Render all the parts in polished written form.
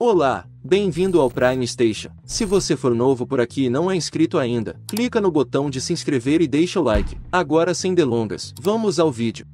Olá, bem-vindo ao Prime Station. Se você for novo por aqui e não é inscrito ainda, clica no botão de se inscrever e deixa o like. Agora sem delongas, vamos ao vídeo.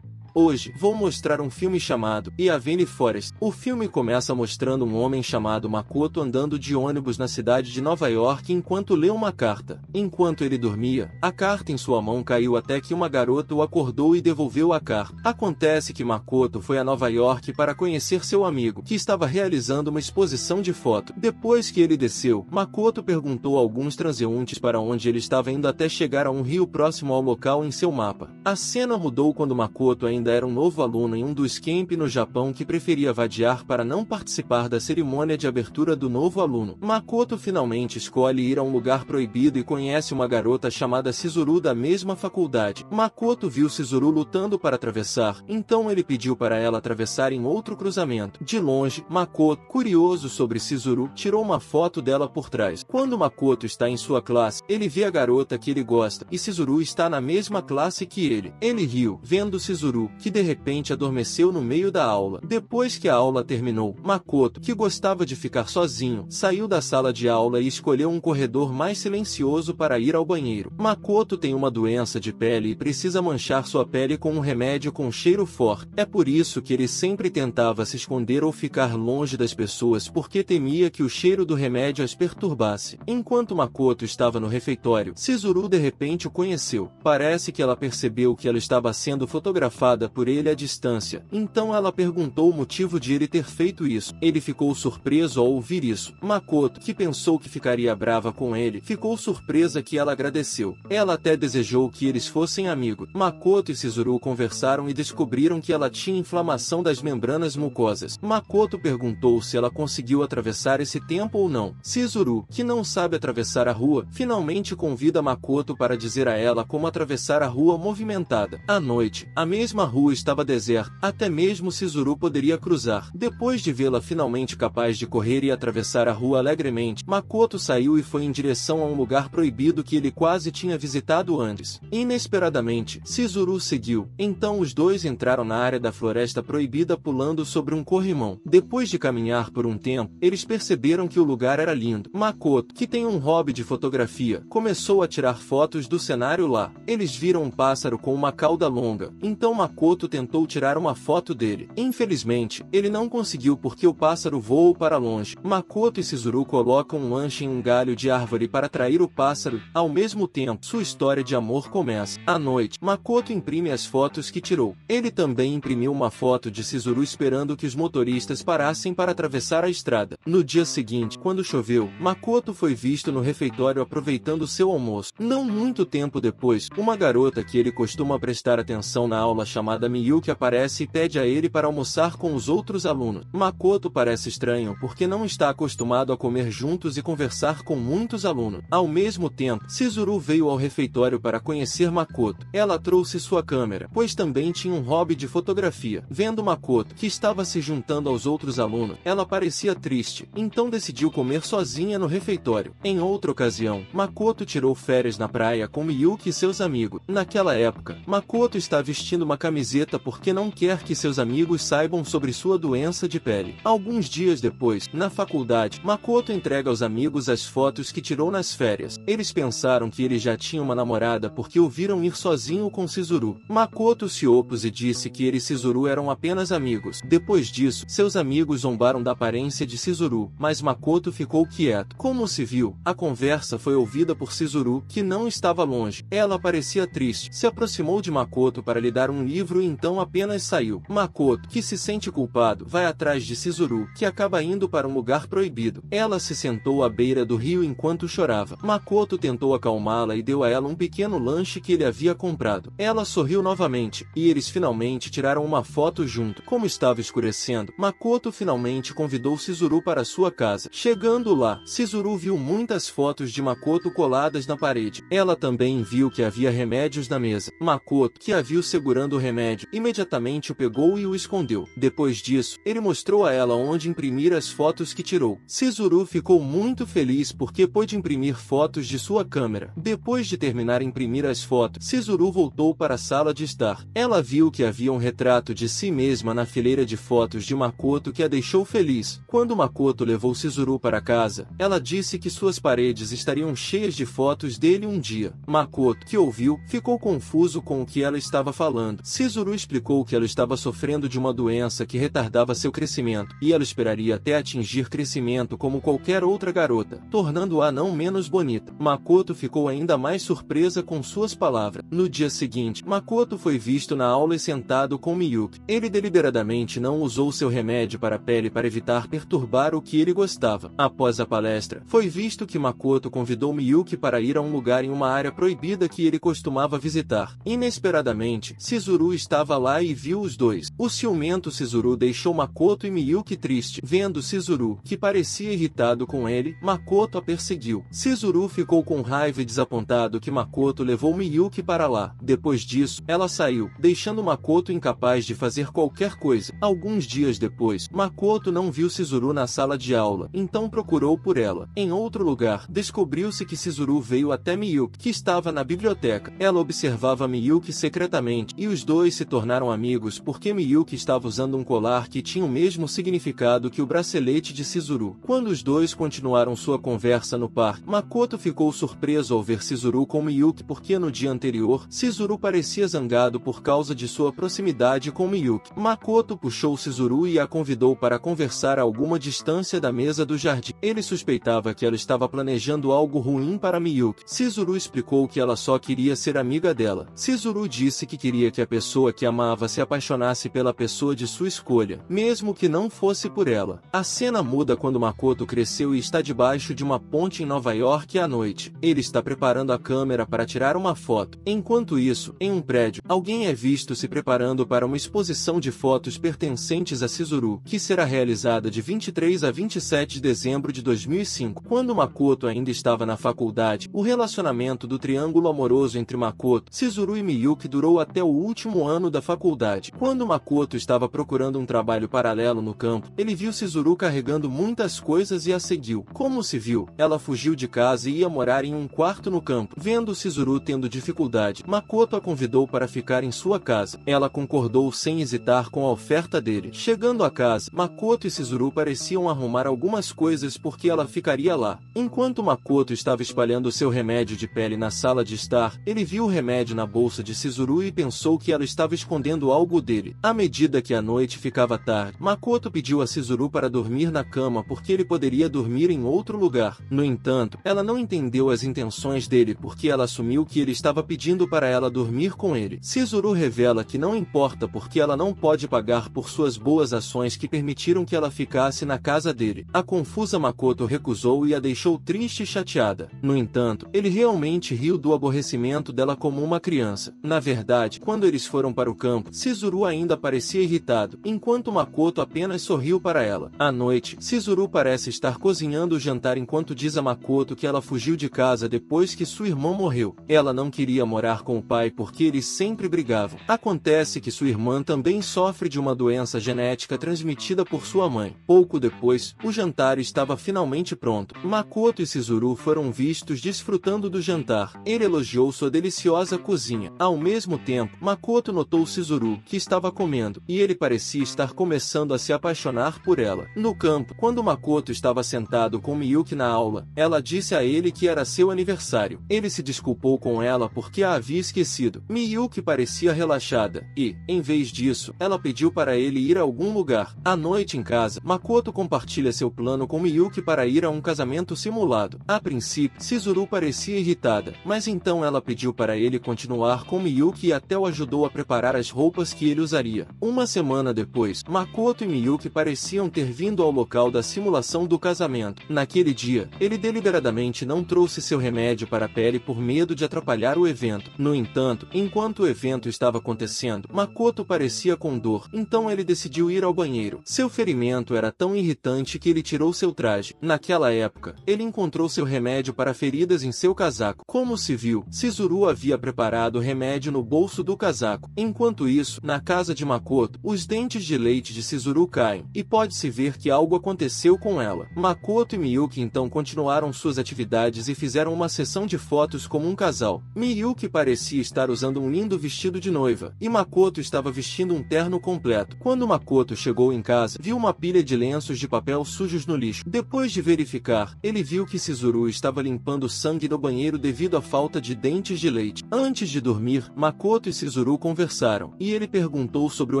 Hoje, vou mostrar um filme chamado Yavin Forest. O filme começa mostrando um homem chamado Makoto andando de ônibus na cidade de Nova York enquanto lê uma carta. Enquanto ele dormia, a carta em sua mão caiu até que uma garota o acordou e devolveu a carta. Acontece que Makoto foi a Nova York para conhecer seu amigo, que estava realizando uma exposição de foto. Depois que ele desceu, Makoto perguntou a alguns transeuntes para onde ele estava indo até chegar a um rio próximo ao local em seu mapa. A cena mudou quando Makoto ainda era um novo aluno em um dos campi no Japão que preferia vadiar para não participar da cerimônia de abertura do novo aluno. Makoto finalmente escolhe ir a um lugar proibido e conhece uma garota chamada Chizuru da mesma faculdade. Makoto viu Chizuru lutando para atravessar, então ele pediu para ela atravessar em outro cruzamento. De longe, Makoto, curioso sobre Chizuru, tirou uma foto dela por trás. Quando Makoto está em sua classe, ele vê a garota que ele gosta, e Chizuru está na mesma classe que ele. Ele riu, vendo Chizuru, que de repente adormeceu no meio da aula. Depois que a aula terminou, Makoto, que gostava de ficar sozinho, saiu da sala de aula e escolheu um corredor mais silencioso para ir ao banheiro. Makoto tem uma doença de pele e precisa manchar sua pele com um remédio com cheiro forte. É por isso que ele sempre tentava se esconder ou ficar longe das pessoas porque temia que o cheiro do remédio as perturbasse. Enquanto Makoto estava no refeitório, Chizuru de repente o conheceu. Parece que ela percebeu que ela estava sendo fotografada por ele à distância, então ela perguntou o motivo de ele ter feito isso. Ele ficou surpreso ao ouvir isso. Makoto, que pensou que ficaria brava com ele, ficou surpresa que ela agradeceu. Ela até desejou que eles fossem amigos. Makoto e Chizuru conversaram e descobriram que ela tinha inflamação das membranas mucosas. Makoto perguntou se ela conseguiu atravessar esse tempo ou não. Chizuru, que não sabe atravessar a rua, finalmente convida Makoto para dizer a ela como atravessar a rua movimentada. À noite, a mesma rua estava deserta, até mesmo Chizuru poderia cruzar. Depois de vê-la finalmente capaz de correr e atravessar a rua alegremente, Makoto saiu e foi em direção a um lugar proibido que ele quase tinha visitado antes. Inesperadamente, Chizuru seguiu, então os dois entraram na área da floresta proibida pulando sobre um corrimão. Depois de caminhar por um tempo, eles perceberam que o lugar era lindo. Makoto, que tem um hobby de fotografia, começou a tirar fotos do cenário lá. Eles viram um pássaro com uma cauda longa, então Makoto tentou tirar uma foto dele. Infelizmente, ele não conseguiu porque o pássaro voou para longe. Makoto e Chizuru colocam um lanche em um galho de árvore para atrair o pássaro. Ao mesmo tempo, sua história de amor começa. À noite, Makoto imprime as fotos que tirou. Ele também imprimiu uma foto de Chizuru esperando que os motoristas parassem para atravessar a estrada. No dia seguinte, quando choveu, Makoto foi visto no refeitório aproveitando seu almoço. Não muito tempo depois, uma garota que ele costuma prestar atenção na aula chamada Miyuki aparece e pede a ele para almoçar com os outros alunos. Makoto parece estranho porque não está acostumado a comer juntos e conversar com muitos alunos. Ao mesmo tempo, Chizuru veio ao refeitório para conhecer Makoto. Ela trouxe sua câmera, pois também tinha um hobby de fotografia. Vendo Makoto, que estava se juntando aos outros alunos, ela parecia triste, então decidiu comer sozinha no refeitório. Em outra ocasião, Makoto tirou férias na praia com Miyuki e seus amigos. Naquela época, Makoto está vestindo uma camiseta porque não quer que seus amigos saibam sobre sua doença de pele. Alguns dias depois, na faculdade, Makoto entrega aos amigos as fotos que tirou nas férias. Eles pensaram que ele já tinha uma namorada porque o viram ir sozinho com Chizuru. Makoto se opôs e disse que ele e Chizuru eram apenas amigos. Depois disso, seus amigos zombaram da aparência de Chizuru, mas Makoto ficou quieto. Como se viu, a conversa foi ouvida por Chizuru, que não estava longe. Ela parecia triste, se aproximou de Makoto para lhe dar um livro e então apenas saiu. Makoto, que se sente culpado, vai atrás de Chizuru, que acaba indo para um lugar proibido. Ela se sentou à beira do rio enquanto chorava. Makoto tentou acalmá-la e deu a ela um pequeno lanche que ele havia comprado. Ela sorriu novamente, e eles finalmente tiraram uma foto junto. Como estava escurecendo, Makoto finalmente convidou Chizuru para sua casa. Chegando lá, Chizuru viu muitas fotos de Makoto coladas na parede. Ela também viu que havia remédios na mesa. Makoto, que a viu segurando o remédio remédio, imediatamente o pegou e o escondeu. Depois disso, ele mostrou a ela onde imprimir as fotos que tirou. Chizuru ficou muito feliz porque pôde imprimir fotos de sua câmera. Depois de terminar imprimir as fotos, Chizuru voltou para a sala de estar. Ela viu que havia um retrato de si mesma na fileira de fotos de Makoto que a deixou feliz. Quando Makoto levou Chizuru para casa, ela disse que suas paredes estariam cheias de fotos dele um dia. Makoto, que ouviu, ficou confuso com o que ela estava falando. Chizuru explicou que ela estava sofrendo de uma doença que retardava seu crescimento, e ela esperaria até atingir crescimento como qualquer outra garota, tornando-a não menos bonita. Makoto ficou ainda mais surpresa com suas palavras. No dia seguinte, Makoto foi visto na aula e sentado com Miyuki. Ele deliberadamente não usou seu remédio para a pele para evitar perturbar o que ele gostava. Após a palestra, foi visto que Makoto convidou Miyuki para ir a um lugar em uma área proibida que ele costumava visitar. Inesperadamente, Chizuru estava lá e viu os dois. O ciumento Chizuru deixou Makoto e Miyuki triste. Vendo Chizuru, que parecia irritado com ele, Makoto a perseguiu. Chizuru ficou com raiva e desapontado que Makoto levou Miyuki para lá. Depois disso, ela saiu, deixando Makoto incapaz de fazer qualquer coisa. Alguns dias depois, Makoto não viu Chizuru na sala de aula, então procurou por ela. Em outro lugar, descobriu-se que Chizuru veio até Miyuki, que estava na biblioteca. Ela observava Miyuki secretamente, e os dois se tornaram amigos porque Miyuki estava usando um colar que tinha o mesmo significado que o bracelete de Chizuru. Quando os dois continuaram sua conversa no parque, Makoto ficou surpreso ao ver Chizuru com Miyuki porque no dia anterior, Chizuru parecia zangado por causa de sua proximidade com Miyuki. Makoto puxou Chizuru e a convidou para conversar a alguma distância da mesa do jardim. Ele suspeitava que ela estava planejando algo ruim para Miyuki. Chizuru explicou que ela só queria ser amiga dela. Chizuru disse que queria que a pessoa que amava se apaixonasse pela pessoa de sua escolha, mesmo que não fosse por ela. A cena muda quando Makoto cresceu e está debaixo de uma ponte em Nova York à noite. Ele está preparando a câmera para tirar uma foto. Enquanto isso, em um prédio, alguém é visto se preparando para uma exposição de fotos pertencentes a Chizuru, que será realizada de 23 a 27 de dezembro de 2005. Quando Makoto ainda estava na faculdade, o relacionamento do triângulo amoroso entre Makoto, Chizuru e Miyuki durou até o último ano da faculdade. Quando Makoto estava procurando um trabalho paralelo no campo, ele viu Chizuru carregando muitas coisas e a seguiu. Como se viu, ela fugiu de casa e ia morar em um quarto no campo. Vendo Chizuru tendo dificuldade, Makoto a convidou para ficar em sua casa. Ela concordou sem hesitar com a oferta dele. Chegando à casa, Makoto e Chizuru pareciam arrumar algumas coisas porque ela ficaria lá. Enquanto Makoto estava espalhando seu remédio de pele na sala de estar, ele viu o remédio na bolsa de Chizuru e pensou que ela estava escondendo algo dele. À medida que a noite ficava tarde, Makoto pediu a Chizuru para dormir na cama porque ele poderia dormir em outro lugar. No entanto, ela não entendeu as intenções dele porque ela assumiu que ele estava pedindo para ela dormir com ele. Chizuru revela que não importa porque ela não pode pagar por suas boas ações que permitiram que ela ficasse na casa dele. A confusa Makoto recusou e a deixou triste e chateada. No entanto, ele realmente riu do aborrecimento dela como uma criança. Na verdade, quando eles foram para o campo, Chizuru ainda parecia irritado, enquanto Makoto apenas sorriu para ela. À noite, Chizuru parece estar cozinhando o jantar enquanto diz a Makoto que ela fugiu de casa depois que sua irmã morreu. Ela não queria morar com o pai porque eles sempre brigavam. Acontece que sua irmã também sofre de uma doença genética transmitida por sua mãe. Pouco depois, o jantar estava finalmente pronto. Makoto e Chizuru foram vistos desfrutando do jantar. Ele elogiou sua deliciosa cozinha. Ao mesmo tempo, Makoto notou Chizuru, que estava comendo, e ele parecia estar começando a se apaixonar por ela. No campo, quando Makoto estava sentado com Miyuki na aula, ela disse a ele que era seu aniversário. Ele se desculpou com ela porque a havia esquecido. Miyuki parecia relaxada, e, em vez disso, ela pediu para ele ir a algum lugar. À noite em casa, Makoto compartilha seu plano com Miyuki para ir a um casamento simulado. A princípio, Chizuru parecia irritada, mas então ela pediu para ele continuar com Miyuki e até o ajudou a preparar as roupas que ele usaria. Uma semana depois, Makoto e Miyuki pareciam ter vindo ao local da simulação do casamento. Naquele dia, ele deliberadamente não trouxe seu remédio para a pele por medo de atrapalhar o evento. No entanto, enquanto o evento estava acontecendo, Makoto parecia com dor, então ele decidiu ir ao banheiro. Seu ferimento era tão irritante que ele tirou seu traje. Naquela época, ele encontrou seu remédio para feridas em seu casaco. Como se viu, Chizuru havia preparado o remédio no bolso do casaco. buraco. Enquanto isso, na casa de Makoto, os dentes de leite de Chizuru caem, e pode-se ver que algo aconteceu com ela. Makoto e Miyuki então continuaram suas atividades e fizeram uma sessão de fotos como um casal. Miyuki parecia estar usando um lindo vestido de noiva, e Makoto estava vestindo um terno completo. Quando Makoto chegou em casa, viu uma pilha de lenços de papel sujos no lixo. Depois de verificar, ele viu que Chizuru estava limpando sangue no banheiro devido à falta de dentes de leite. Antes de dormir, Makoto e Chizuru conversaram, e ele perguntou sobre o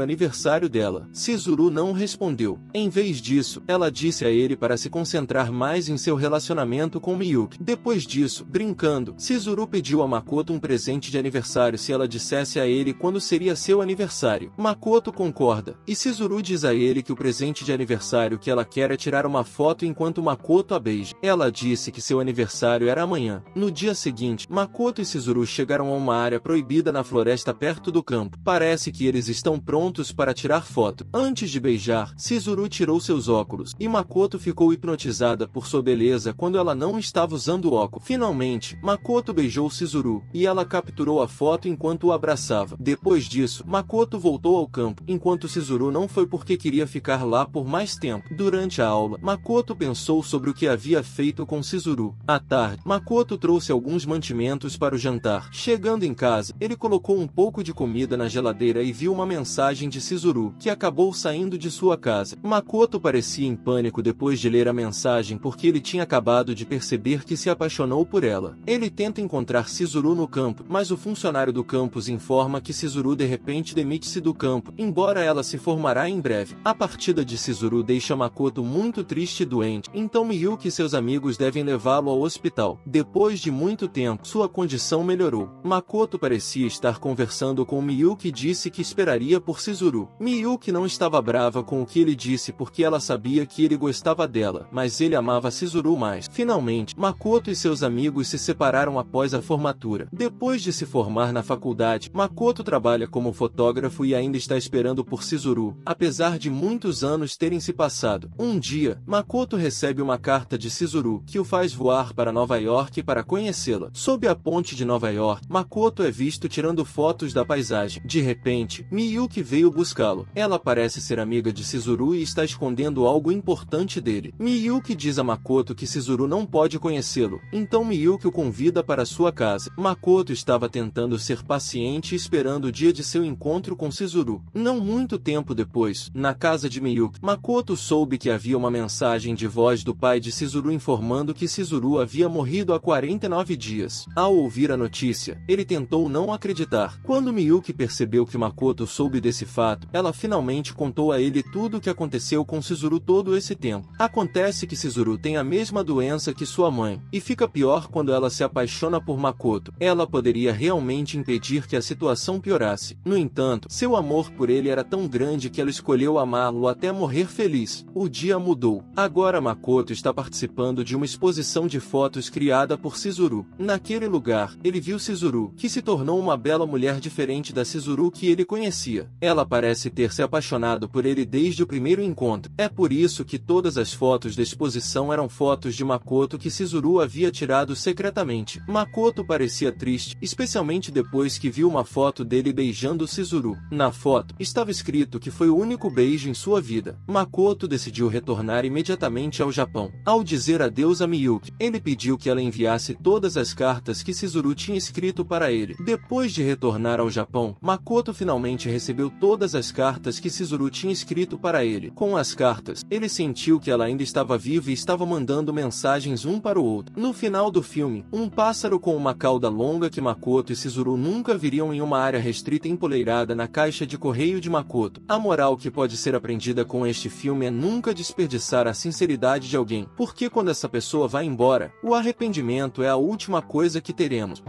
aniversário dela. Chizuru não respondeu. Em vez disso, ela disse a ele para se concentrar mais em seu relacionamento com Miyuki. Depois disso, brincando, Chizuru pediu a Makoto um presente de aniversário se ela dissesse a ele quando seria seu aniversário. Makoto concorda, e Chizuru diz a ele que o presente de aniversário que ela quer é tirar uma foto enquanto Makoto a beija. Ela disse que seu aniversário era amanhã. No dia seguinte, Makoto e Chizuru chegaram a uma área proibida na floresta perto do campo. Parece que eles estão prontos para tirar foto. Antes de beijar, Chizuru tirou seus óculos, e Makoto ficou hipnotizada por sua beleza quando ela não estava usando óculos. Finalmente, Makoto beijou Chizuru, e ela capturou a foto enquanto o abraçava. Depois disso, Makoto voltou ao campo, enquanto Chizuru não foi porque queria ficar lá por mais tempo. Durante a aula, Makoto pensou sobre o que havia feito com Chizuru. À tarde, Makoto trouxe alguns mantimentos para o jantar. Chegando em casa, ele colocou um pouco de comida na geladeira e viu uma mensagem de Chizuru, que acabou saindo de sua casa. Makoto parecia em pânico depois de ler a mensagem porque ele tinha acabado de perceber que se apaixonou por ela. Ele tenta encontrar Chizuru no campo, mas o funcionário do campus informa que Chizuru de repente demite-se do campo, embora ela se formará em breve. A partida de Chizuru deixa Makoto muito triste e doente, então Miyuki e seus amigos devem levá-lo ao hospital. Depois de muito tempo, sua condição melhorou. Makoto parecia estar conversando com Miyuki e disse que esperaria por Chizuru. Miyuki não estava brava com o que ele disse porque ela sabia que ele gostava dela, mas ele amava Chizuru mais. Finalmente, Makoto e seus amigos se separaram após a formatura. Depois de se formar na faculdade, Makoto trabalha como fotógrafo e ainda está esperando por Chizuru, apesar de muitos anos terem se passado. Um dia, Makoto recebe uma carta de Chizuru, que o faz voar para Nova York para conhecê-la. Sob a ponte de Nova York, Makoto é visto tirando fotos da paisagem. De repente, Miyuki veio buscá-lo. Ela parece ser amiga de Chizuru e está escondendo algo importante dele. Miyuki diz a Makoto que Chizuru não pode conhecê-lo, então Miyuki o convida para sua casa. Makoto estava tentando ser paciente e esperando o dia de seu encontro com Chizuru. Não muito tempo depois, na casa de Miyuki, Makoto soube que havia uma mensagem de voz do pai de Chizuru informando que Chizuru havia morrido há 49 dias. Ao ouvir a notícia, ele tentou não acreditar. Quando Miyuki percebeu que Makoto soube desse fato, ela finalmente contou a ele tudo o que aconteceu com Chizuru todo esse tempo. Acontece que Chizuru tem a mesma doença que sua mãe, e fica pior quando ela se apaixona por Makoto. Ela poderia realmente impedir que a situação piorasse. No entanto, seu amor por ele era tão grande que ela escolheu amá-lo até morrer feliz. O dia mudou. Agora Makoto está participando de uma exposição de fotos criada por Chizuru. Naquele lugar, ele viu Chizuru, que se tornou uma bela mulher diferente da Chizuru que ele conhecia. Ela parece ter se apaixonado por ele desde o primeiro encontro. É por isso que todas as fotos da exposição eram fotos de Makoto que Chizuru havia tirado secretamente. Makoto parecia triste, especialmente depois que viu uma foto dele beijando Chizuru. Na foto, estava escrito que foi o único beijo em sua vida. Makoto decidiu retornar imediatamente ao Japão. Ao dizer adeus a Miyuki, ele pediu que ela enviasse todas as cartas que Chizuru tinha escrito para ele. Depois de retornar ao Japão, Makoto finalmente recebeu todas as cartas que Chizuru tinha escrito para ele. Com as cartas, ele sentiu que ela ainda estava viva e estava mandando mensagens um para o outro. No final do filme, um pássaro com uma cauda longa que Makoto e Chizuru nunca viriam em uma área restrita empoleirada na caixa de correio de Makoto. A moral que pode ser aprendida com este filme é nunca desperdiçar a sinceridade de alguém, porque quando essa pessoa vai embora, o arrependimento é a última coisa que teremos.